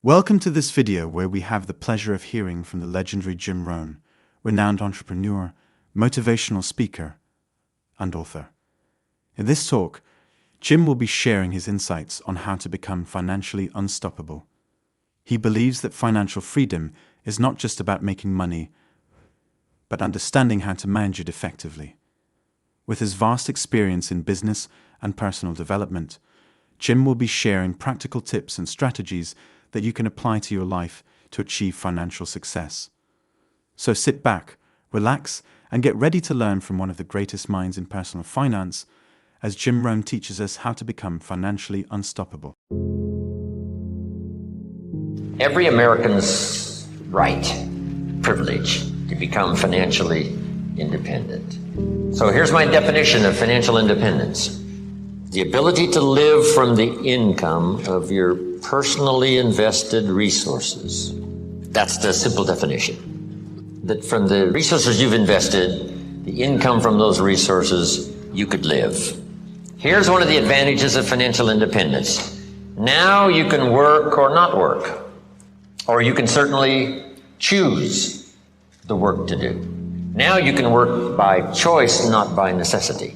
Welcome to this video where we have the pleasure of hearing from the legendary Jim Rohn, renowned entrepreneur, motivational speaker, and author. In this talk, Jim will be sharing his insights on how to become financially unstoppable. He believes that financial freedom is not just about making money, but understanding how to manage it effectively. With his vast experience in business and personal development, Jim will be sharing practical tips and strategies that you can apply to your life to achieve financial success. So sit back, relax, and get ready to learn from one of the greatest minds in personal finance as Jim Rohn teaches us how to become financially unstoppable. Every American's right, privilege, to become financially independent. So here's my definition of financial independence. The ability to live from the income of your personally invested resources. That's the simple definition. That from the resources you've invested, the income from those resources, you could live. Here's one of the advantages of financial independence. Now you can work or not work. Or you can certainly choose the work to do. Now you can work by choice, not by necessity.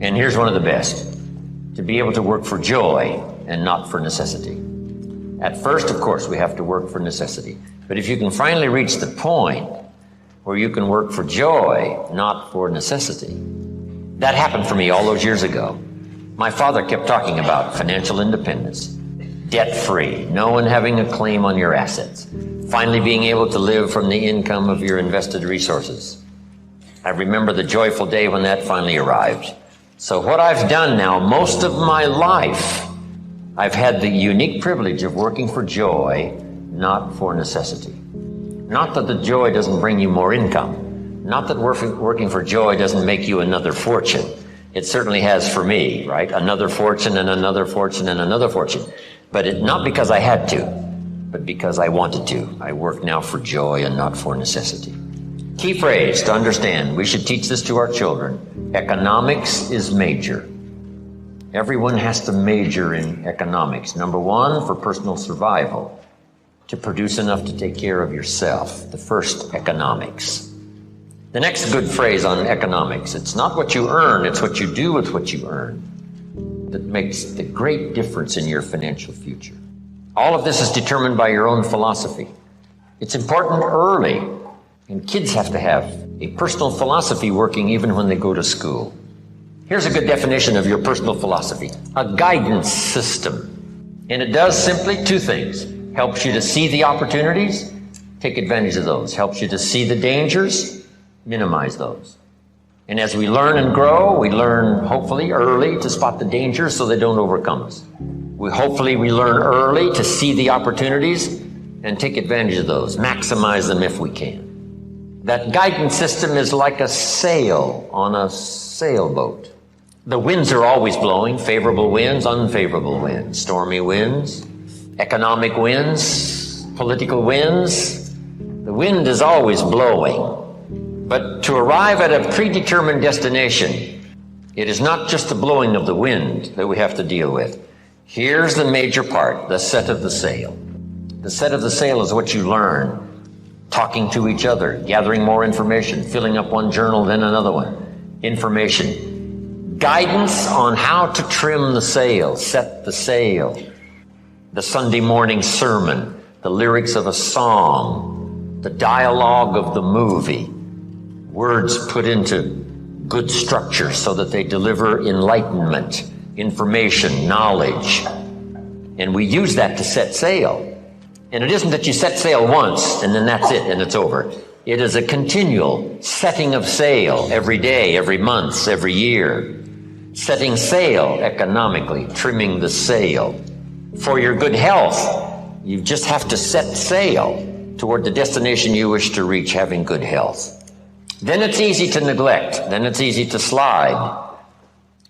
And here's one of the best. To be able to work for joy and not for necessity. At first, of course, we have to work for necessity. But if you can finally reach the point where you can work for joy, not for necessity. That happened for me all those years ago. My father kept talking about financial independence, debt-free, no one having a claim on your assets, finally being able to live from the income of your invested resources. I remember the joyful day when that finally arrived. So what I've done now, most of my life, I've had the unique privilege of working for joy, not for necessity. Not that the joy doesn't bring you more income. Not that working for joy doesn't make you another fortune. It certainly has for me, right? Another fortune and another fortune and another fortune. But not because I had to, but because I wanted to. I work now for joy and not for necessity. Key phrase to understand, we should teach this to our children. Economics is major. Everyone has to major in economics. Number one, for personal survival, to produce enough to take care of yourself. The first, economics. The next good phrase on economics, it's not what you earn, it's what you do with what you earn that makes the great difference in your financial future. All of this is determined by your own philosophy. It's important early, and kids have to have a personal philosophy working even when they go to school. Here's a good definition of your personal philosophy. A guidance system. And it does simply two things. Helps you to see the opportunities, take advantage of those. Helps you to see the dangers, minimize those. And as we learn and grow, we learn hopefully early to spot the dangers so they don't overcome us. Hopefully we learn early to see the opportunities and take advantage of those. Maximize them if we can. That guidance system is like a sail on a sailboat. The winds are always blowing, favorable winds, unfavorable winds, stormy winds, economic winds, political winds. The wind is always blowing. But to arrive at a predetermined destination, it is not just the blowing of the wind that we have to deal with. Here's the major part, the set of the sail. The set of the sail is what you learn. Talking to each other, gathering more information, filling up one journal, then another one. Information. Guidance on how to trim the sail, set the sail. The Sunday morning sermon, the lyrics of a song, the dialogue of the movie. Words put into good structure so that they deliver enlightenment, information, knowledge. And we use that to set sail. And it isn't that you set sail once and then that's it and it's over. It is a continual setting of sail every day, every month, every year. Setting sail economically, trimming the sail. For your good health, you just have to set sail toward the destination you wish to reach, having good health. Then it's easy to neglect. Then it's easy to slide.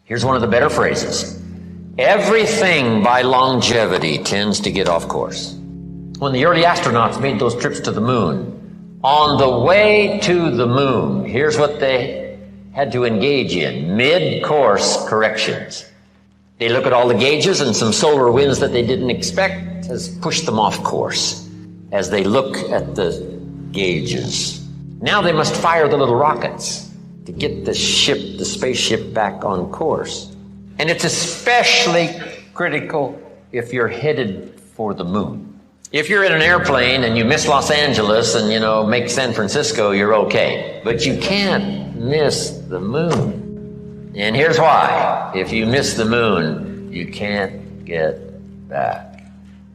Here's one of the better phrases. Everything by longevity tends to get off course. When the early astronauts made those trips to the moon, on the way to the moon, here's what they had to engage in, mid-course corrections. They look at all the gauges, and some solar winds that they didn't expect has pushed them off course as they look at the gauges. Now they must fire the little rockets to get the spaceship back on course. And it's especially critical if you're headed for the moon. If you're in an airplane and you miss Los Angeles and, make San Francisco, you're okay. But you can't miss the moon. And here's why. If you miss the moon, you can't get back.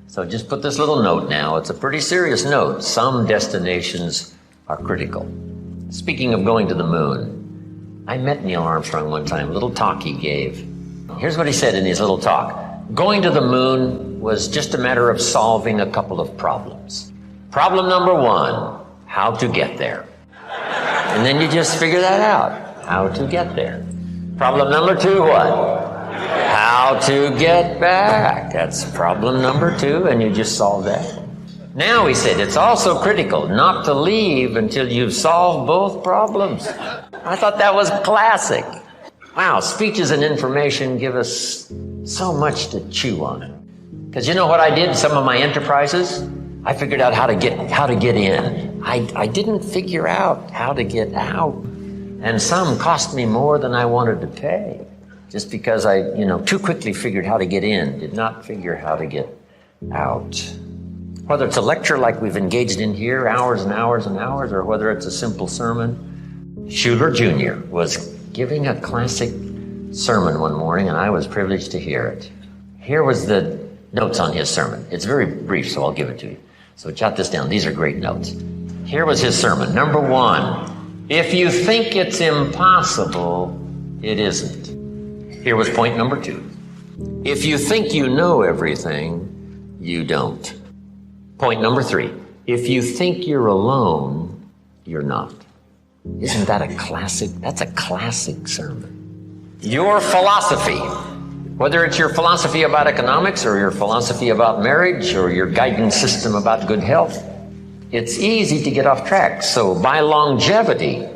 So just put this little note now. It's a pretty serious note. Some destinations are critical. Speaking of going to the moon, I met Neil Armstrong one time, a little talk he gave. Here's what he said in his little talk. Going to the moon was just a matter of solving a couple of problems. Problem number one, how to get there. And then you just figure that out, how to get there. Problem number two, what? How to get back. That's problem number two, and you just solve that. Now, he said, it's also critical not to leave until you've solved both problems. I thought that was classic. Wow, speeches and information give us so much to chew on. Because you know what I did in some of my enterprises? I figured out how to get in. I didn't figure out how to get out. And some cost me more than I wanted to pay. Just because I, too quickly figured how to get in, did not figure how to get out. Whether it's a lecture like we've engaged in here, hours and hours and hours, or whether it's a simple sermon. Schuler Jr. was giving a classic sermon one morning, and I was privileged to hear it. Here was the notes on his sermon. It's very brief, so I'll give it to you. So jot this down. These are great notes. Here was his sermon. Number one, if you think it's impossible, it isn't. Here was point number two. If you think you know everything, you don't. Point number three. If you think you're alone, you're not. Isn't that a classic? That's a classic sermon. Your philosophy, whether it's your philosophy about economics or your philosophy about marriage or your guidance system about good health, it's easy to get off track. So by longevity,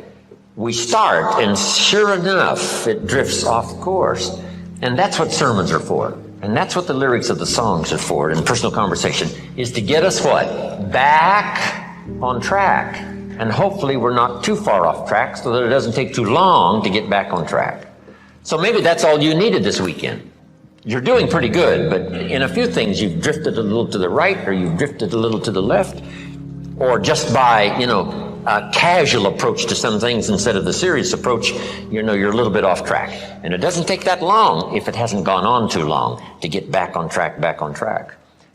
we start, and sure enough, it drifts off course. And that's what sermons are for. And that's what the lyrics of the songs are for in personal conversation, is to get us what? Back on track. And hopefully we're not too far off track so that it doesn't take too long to get back on track. So maybe that's all you needed this weekend. You're doing pretty good, but in a few things you've drifted a little to the right, or you've drifted a little to the left, or just by, a casual approach to some things instead of the serious approach, you're a little bit off track. And it doesn't take that long, if it hasn't gone on too long, to get back on track.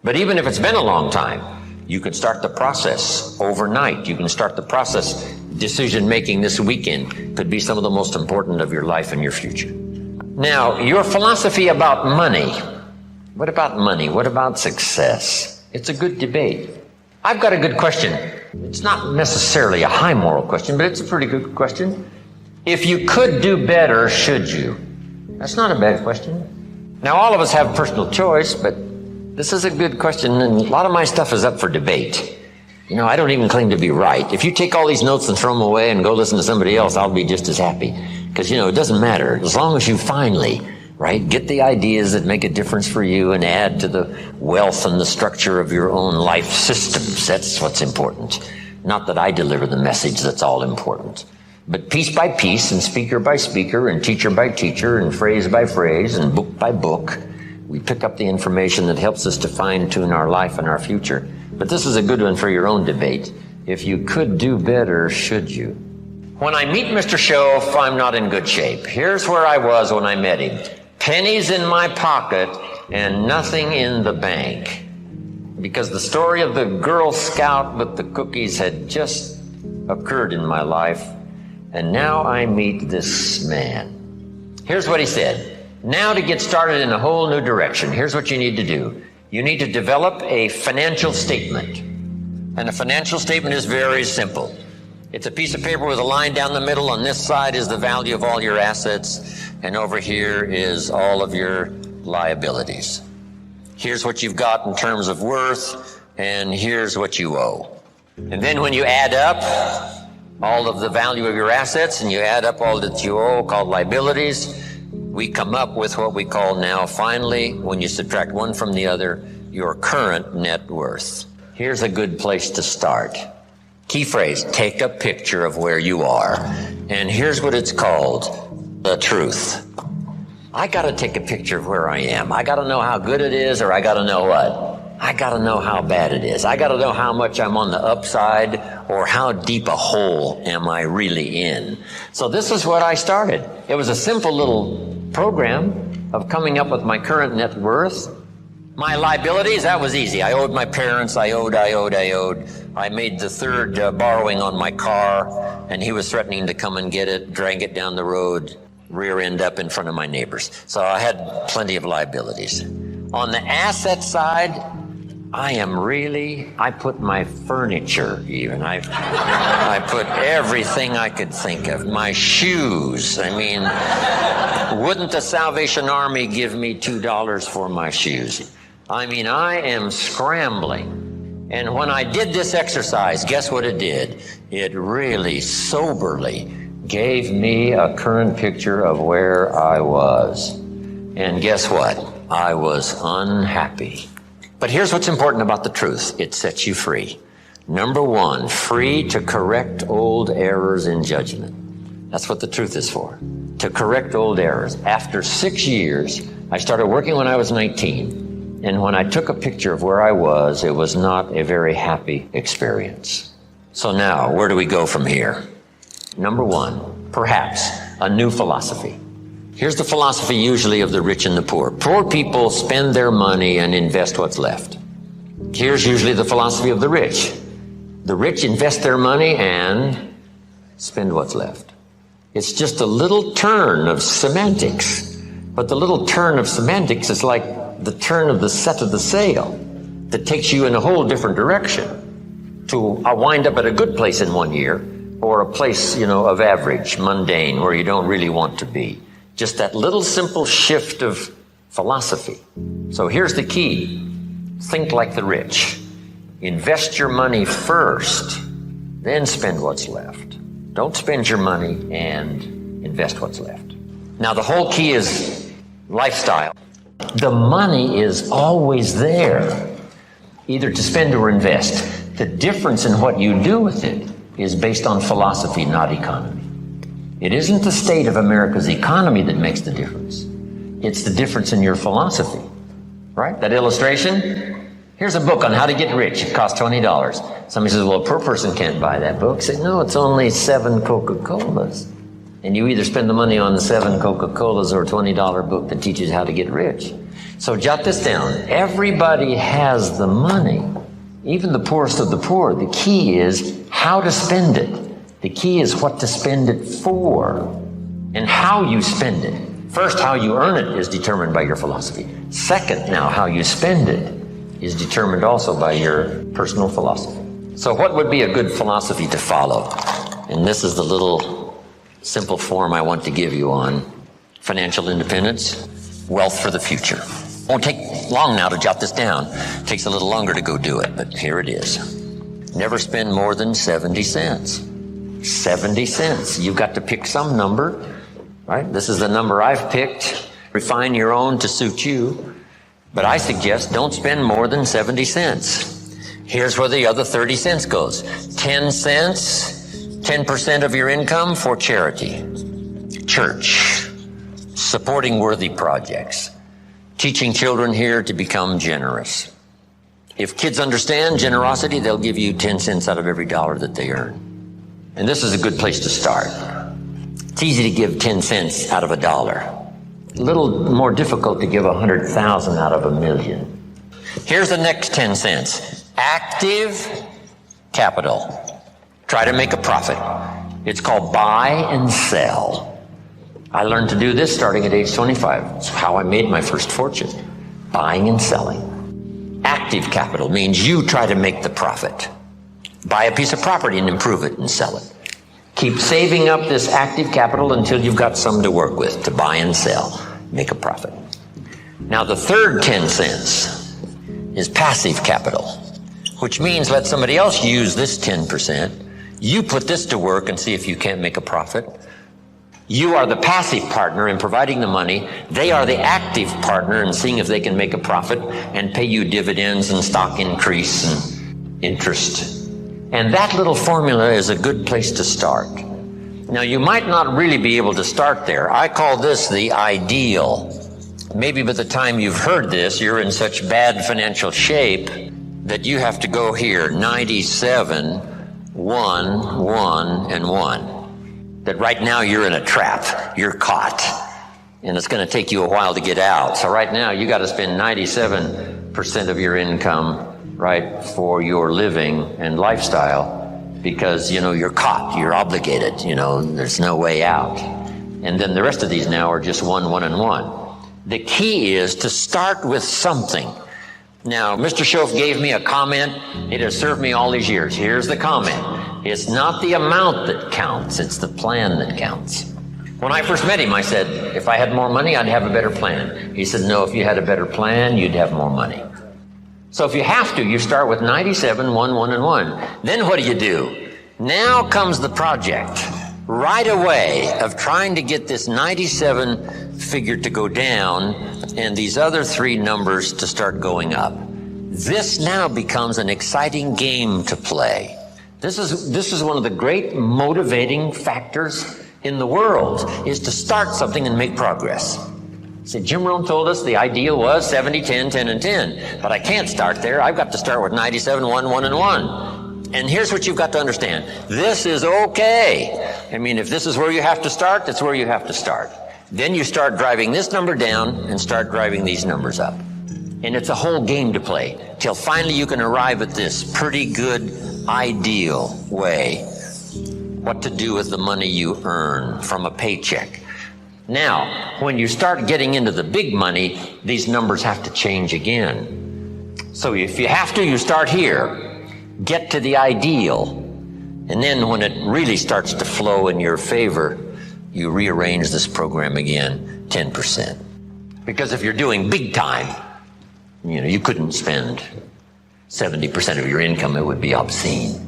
But even if it's been a long time, you can start the process overnight. You can start the process. Decision-making this weekend could be some of the most important of your life and your future. Now, your philosophy about money. What about money? What about success? It's a good debate. I've got a good question. It's not necessarily a high moral question, but it's a pretty good question. If you could do better, should you? That's not a bad question. Now, all of us have personal choice, but this is a good question, and a lot of my stuff is up for debate. I don't even claim to be right. If you take all these notes and throw them away and go listen to somebody else, I'll be just as happy. Because, it doesn't matter. As long as you finally, get the ideas that make a difference for you and add to the wealth and the structure of your own life systems. That's what's important. Not that I deliver the message that's all important. But piece by piece and speaker by speaker and teacher by teacher and phrase by phrase and book by book, we pick up the information that helps us to fine-tune our life and our future. But this is a good one for your own debate. If you could do better, should you? When I meet Mr. Shoaff, I'm not in good shape. Here's where I was when I met him. Pennies in my pocket and nothing in the bank. Because the story of the Girl Scout with the cookies had just occurred in my life. And now I meet this man. Here's what he said. Now to get started in a whole new direction, here's what you need to do. You need to develop a financial statement. And a financial statement is very simple. It's a piece of paper with a line down the middle. On this side is the value of all your assets, and over here is all of your liabilities. Here's what you've got in terms of worth, and here's what you owe. And then when you add up all of the value of your assets and you add up all that you owe, called liabilities, we come up with what we call now, finally, when you subtract one from the other, your current net worth. Here's a good place to start. Key phrase, take a picture of where you are. And here's what it's called, the truth. I got to take a picture of where I am. I got to know how good it is, or I got to know what? I got to know how bad it is. I got to know how much I'm on the upside, or how deep a hole am I really in. So this is what I started. It was a simple little program of coming up with my current net worth. My liabilities, that was easy. I owed my parents, I owed. I made the third borrowing on my car, and he was threatening to come and get it, drag it down the road, rear end up in front of my neighbors. So I had plenty of liabilities. On the asset side, I put my furniture even. I put everything I could think of. My shoes. I mean, wouldn't the Salvation Army give me $2 for my shoes? I mean, I am scrambling. And when I did this exercise, guess what it did? It really soberly gave me a current picture of where I was. And guess what? I was unhappy. But here's what's important about the truth. It sets you free. Number one, free to correct old errors in judgment. That's what the truth is for, to correct old errors. After 6 years, I started working when I was 19. And when I took a picture of where I was, it was not a very happy experience. So now, where do we go from here? Number one, perhaps a new philosophy. Here's the philosophy usually of the rich and the poor. Poor people spend their money and invest what's left. Here's usually the philosophy of the rich. The rich invest their money and spend what's left. It's just a little turn of semantics. But the little turn of semantics is like the turn of the set of the sail that takes you in a whole different direction to wind up at a good place in 1 year, or a place, of average, mundane, where you don't really want to be. Just that little simple shift of philosophy. So here's the key. Think like the rich. Invest your money first, then spend what's left. Don't spend your money and invest what's left. Now the whole key is lifestyle. The money is always there, either to spend or invest. The difference in what you do with it is based on philosophy, not economy. It isn't the state of America's economy that makes the difference. It's the difference in your philosophy, right? That illustration? Here's a book on how to get rich. It costs $20. Somebody says, well, a poor person can't buy that book. Say, no, it's only 7 Coca-Colas. And you either spend the money on the 7 Coca-Colas or a $20 book that teaches how to get rich. So jot this down. Everybody has the money, even the poorest of the poor. The key is how to spend it. The key is what to spend it for and how you spend it. First, how you earn it is determined by your philosophy. Second, now, how you spend it is determined also by your personal philosophy. So what would be a good philosophy to follow? And this is the little simple form I want to give you on financial independence, wealth for the future. Won't take long now to jot this down. It takes a little longer to go do it, but here it is. Never spend more than 70 cents. 70 cents. You've got to pick some number, right? This is the number I've picked. Refine your own to suit you. But I suggest don't spend more than 70 cents. Here's where the other 30 cents goes. 10 cents, 10% of your income for charity, church, supporting worthy projects, teaching children here to become generous. If kids understand generosity, they'll give you 10 cents out of every dollar that they earn. And this is a good place to start. It's easy to give 10 cents out of a dollar. A little more difficult to give 100,000 out of 1,000,000. Here's the next 10 cents. Active capital. Try to make a profit. It's called buy and sell. I learned to do this starting at age 25. It's how I made my first fortune. Buying and selling. Active capital means you try to make the profit. Buy a piece of property and improve it and sell it. Keep saving up this active capital until you've got some to work with to buy and sell, make a profit. Now the third 10 cents is passive capital, which means let somebody else use this 10%. You put this to work and see if you can't make a profit. You are the passive partner in providing the money. They are the active partner in seeing if they can make a profit and pay you dividends and stock increase and interest. And that little formula is a good place to start. Now, you might not really be able to start there. I call this the ideal. Maybe by the time you've heard this, you're in such bad financial shape that you have to go here, 97, 1, 1, and 1. That right now you're in a trap. You're caught. And it's going to take you a while to get out. So right now you got to spend 97% of your income, right, for your living and lifestyle because, you're caught. You're obligated. There's no way out. And then the rest of these now are just 1, 1, and 1. The key is to start with something. Now, Mr. Schoaf gave me a comment. It has served me all these years. Here's the comment. It's not the amount that counts. It's the plan that counts. When I first met him, I said, if I had more money, I'd have a better plan. He said, no, if you had a better plan, you'd have more money. So if you have to, you start with 97, 1, 1, and 1. Then what do? Now comes the project right away of trying to get this 97 figure to go down and these other 3 numbers to start going up. This now becomes an exciting game to play. This is one of the great motivating factors in the world, is to start something and make progress. See, Jim Rohn told us the ideal was 70, 10, 10, and 10. But I can't start there. I've got to start with 97, 1, 1, and 1. And here's what you've got to understand. This is okay. I mean, if this is where you have to start, that's where you have to start. Then you start driving this number down and start driving these numbers up. And it's a whole game to play till finally you can arrive at this pretty good ideal way. What to do with the money you earn from a paycheck. Now, when you start getting into the big money, these numbers have to change again. So if you have to, you start here. Get to the ideal. And then when it really starts to flow in your favor, you rearrange this program again, 10%. Because if you're doing big time, you couldn't spend 70% of your income. It would be obscene.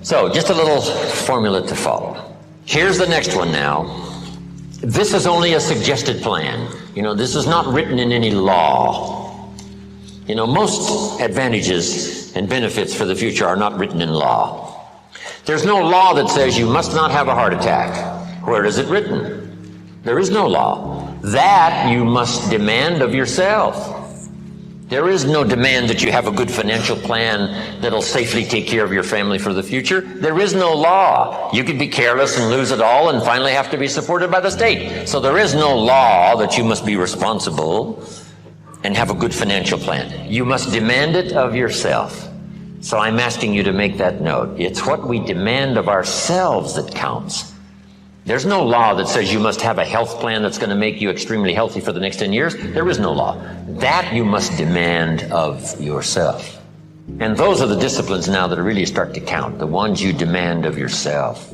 So just a little formula to follow. Here's the next one now. This is only a suggested plan. This is not written in any law. Most advantages and benefits for the future are not written in law. There's no law that says you must not have a heart attack. Where is it written? There is no law. That you must demand of yourself. There is no demand that you have a good financial plan that'll safely take care of your family for the future. There is no law. You could be careless and lose it all and finally have to be supported by the state. So there is no law that you must be responsible and have a good financial plan. You must demand it of yourself. So I'm asking you to make that note. It's what we demand of ourselves that counts. There's no law that says you must have a health plan that's going to make you extremely healthy for the next 10 years. There is no law. That you must demand of yourself. And those are the disciplines now that really start to count, the ones you demand of yourself.